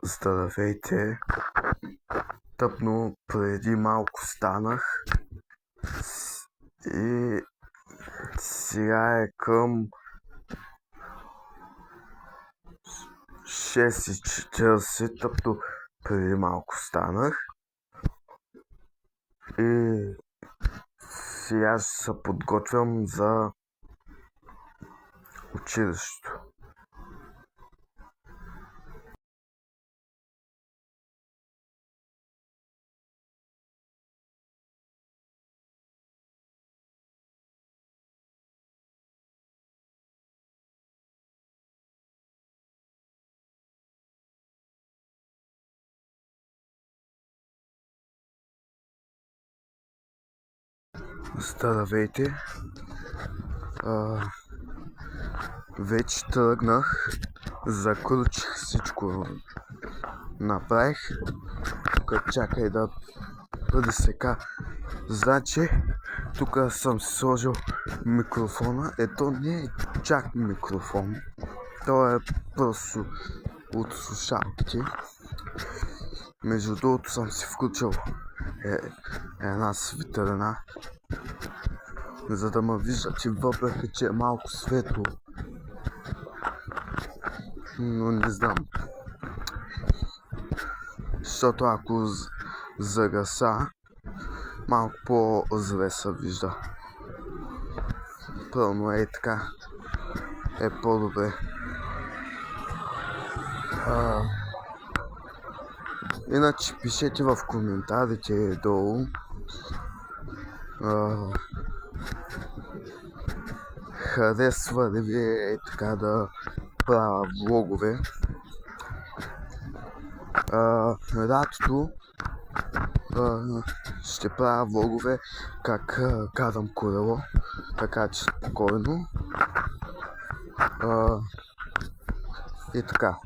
Здравейте! Тъпно преди малко станах и сега е към 6:40. Тъпно преди малко станах и сега ще се подготвям за училището. Здравейте! Вече тръгнах, заключих всичко, направих. Тук чакай да пресека. Значи, тук съм си сложил микрофона. Ето не е чак микрофон. То е просто от слушалките. Между другото съм си включил една светлина, за да ме виждате, въпреки че е малко светло. Но не знам. Защото ако загаса, малко по-зле се вижда. Пълно е така. Е по-добре. Иначе пишете в коментарите долу харесва ли ви така да правя влогове. Лятото ще правя влогове как карам колело, така че спокойно. И така.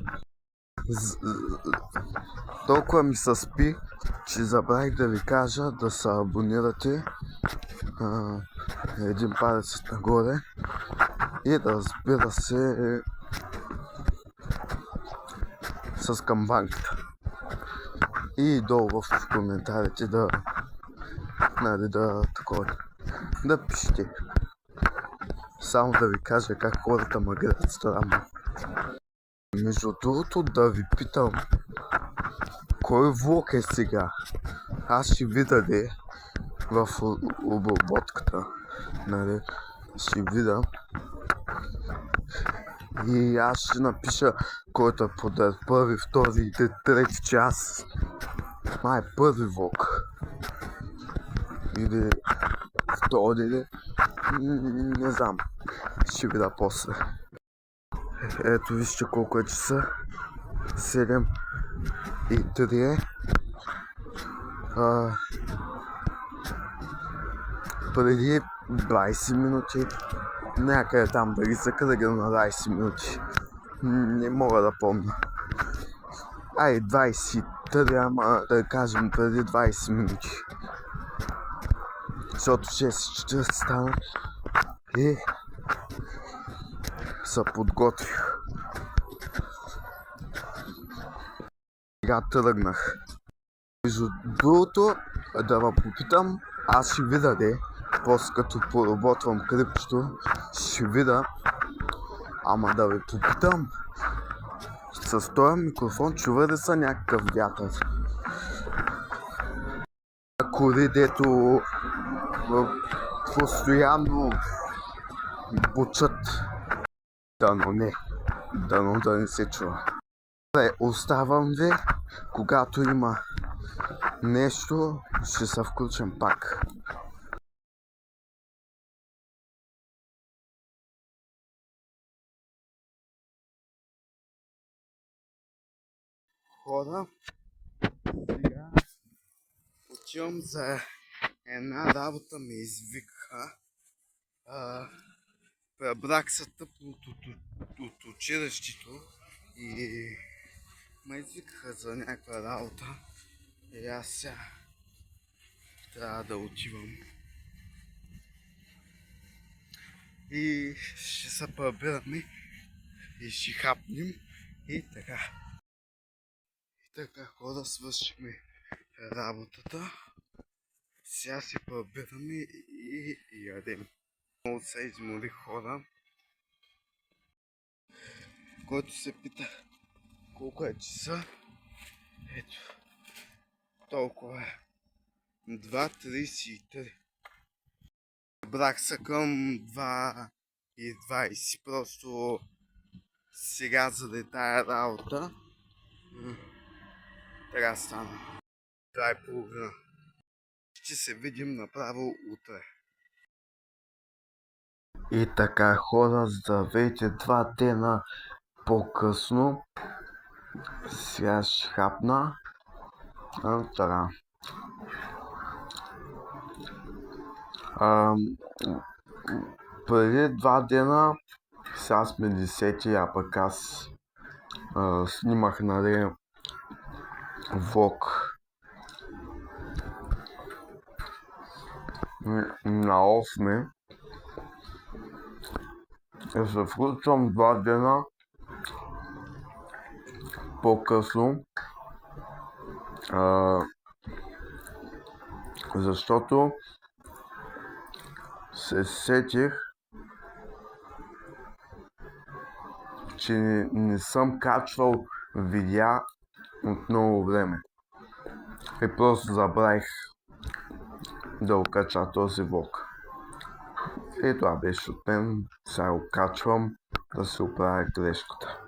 Толкова ми се спи, че забравих да ви кажа да се абонирате един палец нагоре и да, разбира се, с камбанката. И долу в коментарите да пишете. Само да ви кажа как хората ме гледат странно. Между другото да ви питам, кой влог е сега? Аз ще видя в обработката, ще видя и аз ще напиша който е подет първи, втори и трети час. Май първи влог или втори, не знам, ще видя после. Ето вижте колко е часа, 7:03. Преди 20 минути, някъде там дали са кръгъл на 20 минути, не мога да помня. 23, ама да кажем преди 20 минути. Защото 6:40 стана и се подготвих. Сега тръгнах. Между другото, да ме попитам, аз ще видя после като поработвам крипчето, ще видя, ама да ви попитам, с този микрофон чува ли са някакъв вятър? Кори, дето постоянно бучат. Дано да не се чува. Оставам ви, когато има нещо, ще се включим пак. Хора, сега отивам за една работа, ме извикаха. Пребрах се тъпно от училището и ме извикаха за някаква работа. И аз сега трябва да отивам. И ще се прибираме и ще хапнем и така. Така хора, свършихме работата. Сега си прибираме и ядем. Много се изморих хора. Който се пита колко е часа, ето, толкова е. 2:33. Брах се към 2:20, просто сега заради тая работа. Така стана. 2:30. Ще се видим направо утре. И така хора, здравейте, 2 дена по-късно. Сега ще хапна. Така. Преди 2 дена, сега сме 10, а пък аз снимах, нали, влог на 8. И се включвам 2 дена по-късно, защото се сетих, че не съм качвал видеа от много време. И просто забравих да окача този влог. И това беше от мен. Сега го качвам да се оправя грешката.